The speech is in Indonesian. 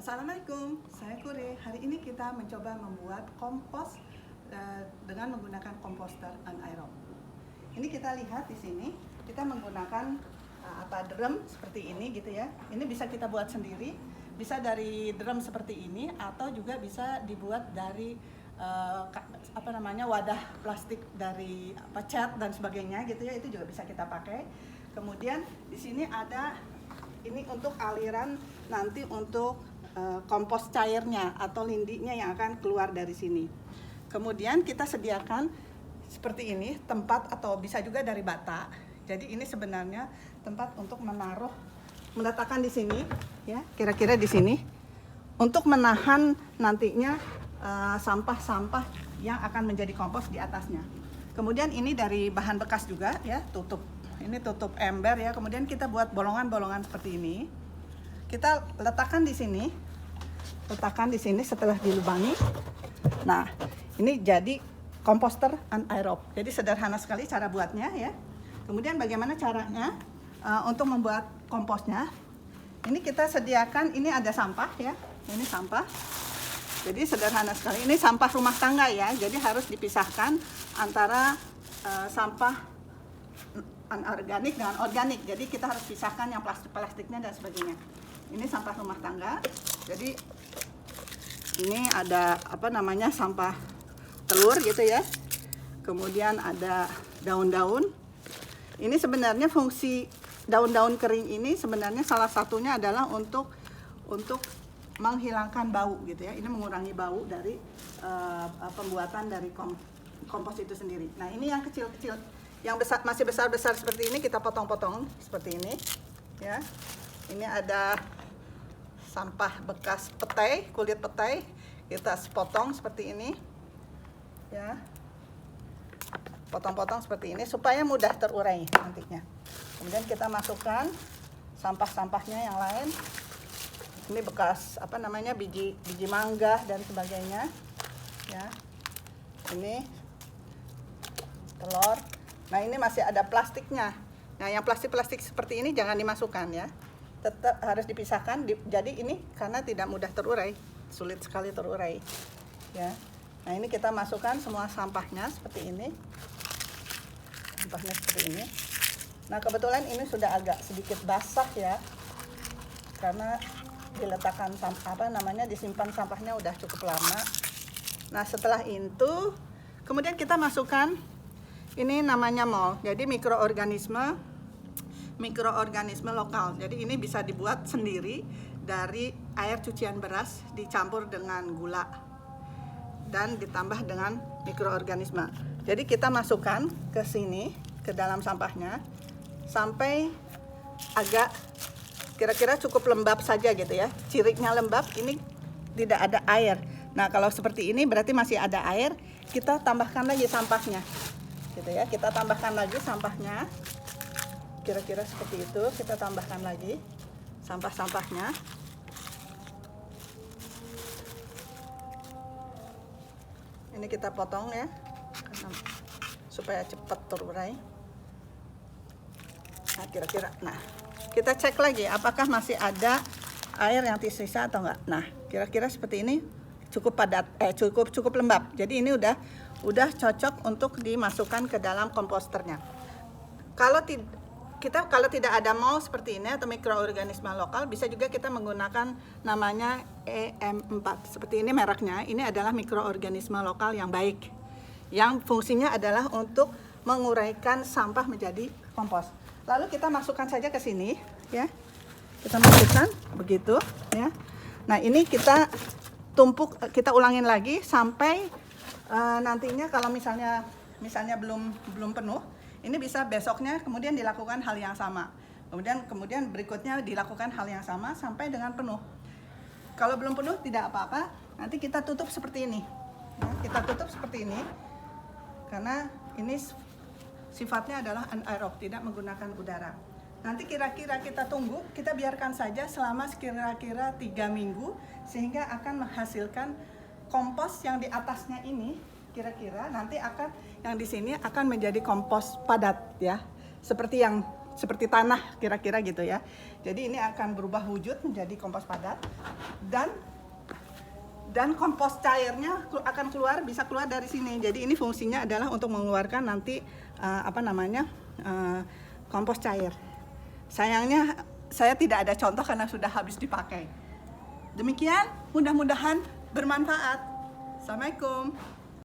Assalamualaikum, saya Kure. Hari ini kita mencoba membuat kompos dengan menggunakan komposter anaerob. Ini kita lihat di sini, kita menggunakan drum seperti ini gitu ya. Ini bisa kita buat sendiri, bisa dari drum seperti ini atau juga bisa dibuat dari wadah plastik dari cat dan sebagainya gitu ya. Itu juga bisa kita pakai. Kemudian di sini ada ini untuk aliran nanti untuk kompos cairnya atau lindinya yang akan keluar dari sini. Kemudian kita sediakan seperti ini tempat atau bisa juga dari bata. Jadi ini sebenarnya tempat untuk meletakkan di sini ya, kira-kira di sini untuk menahan nantinya sampah-sampah yang akan menjadi kompos di atasnya. Kemudian ini dari bahan bekas juga ya, tutup. Ini tutup ember ya. Kemudian kita buat bolongan-bolongan seperti ini. Kita letakkan di sini setelah dilubangi. Nah, ini jadi komposter anaerob. Jadi sederhana sekali cara buatnya ya. Kemudian bagaimana caranya untuk membuat komposnya? Ini kita sediakan, ini ada sampah ya. Ini sampah. Jadi sederhana sekali. Ini sampah rumah tangga ya. Jadi harus dipisahkan antara sampah anorganik dengan organik. Jadi kita harus pisahkan yang plastiknya dan sebagainya. Ini sampah rumah tangga. Jadi ini ada sampah telur gitu ya. Kemudian ada daun-daun. Ini sebenarnya fungsi daun-daun kering ini sebenarnya salah satunya adalah untuk menghilangkan bau gitu ya. Ini mengurangi bau dari pembuatan dari kompos itu sendiri. Nah, ini yang kecil-kecil. Yang masih besar-besar seperti ini kita potong-potong seperti ini ya. Ini ada sampah bekas petai, kulit petai, kita potong seperti ini ya, potong-potong seperti ini supaya mudah terurai nantinya. Kemudian kita masukkan sampah-sampahnya yang lain. Ini bekas biji mangga dan sebagainya ya. Ini telur. Nah, ini masih ada plastiknya. Nah, yang plastik-plastik seperti ini jangan dimasukkan ya. Tetap harus dipisahkan. Jadi ini karena tidak mudah terurai, sulit sekali terurai ya. Nah, ini kita masukkan semua sampahnya seperti ini. Sampahnya seperti ini. Nah, kebetulan ini sudah agak sedikit basah ya. Karena diletakkan disimpan sampahnya udah cukup lama. Nah, setelah itu kemudian kita masukkan ini namanya mol. Jadi mikroorganisme lokal. Jadi ini bisa dibuat sendiri dari air cucian beras dicampur dengan gula dan ditambah dengan mikroorganisme. Jadi kita masukkan ke sini, ke dalam sampahnya sampai agak kira-kira cukup lembab saja gitu ya. Ciriknya lembab, ini tidak ada air. Nah, kalau seperti ini berarti masih ada air, kita tambahkan lagi sampahnya. Gitu ya, kita tambahkan lagi sampahnya. Kira-kira seperti itu, kita tambahkan lagi sampah-sampahnya. Ini kita potong ya, supaya cepat terurai. Nah, kira-kira, kita cek lagi apakah masih ada air yang tersisa atau enggak. Nah, kira-kira seperti ini cukup padat, cukup lembab. Jadi ini udah cocok untuk dimasukkan ke dalam komposternya. Kalau tidak ada mol seperti ini atau mikroorganisme lokal, bisa juga kita menggunakan namanya EM4. Seperti ini mereknya. Ini adalah mikroorganisme lokal yang baik. Yang fungsinya adalah untuk menguraikan sampah menjadi kompos. Lalu kita masukkan saja ke sini ya. Kita masukkan begitu ya. Nah, ini kita tumpuk, kita ulangin lagi sampai nantinya kalau misalnya belum penuh. Ini bisa besoknya kemudian dilakukan hal yang sama. Kemudian berikutnya dilakukan hal yang sama sampai dengan penuh. Kalau belum penuh tidak apa-apa, nanti kita tutup seperti ini. Ya, kita tutup seperti ini. Karena ini sifatnya adalah anaerob, tidak menggunakan udara. Nanti kira-kira kita tunggu, kita biarkan saja selama kira-kira 3 minggu sehingga akan menghasilkan kompos yang di atasnya ini. Kira-kira nanti yang di sini akan menjadi kompos padat ya, seperti yang seperti tanah kira-kira gitu ya. Jadi ini akan berubah wujud menjadi kompos padat, dan kompos cairnya akan bisa keluar dari sini. Jadi ini fungsinya adalah untuk mengeluarkan nanti kompos cair. Sayangnya saya tidak ada contoh karena sudah habis dipakai. Demikian, mudah-mudahan bermanfaat. Assalamualaikum.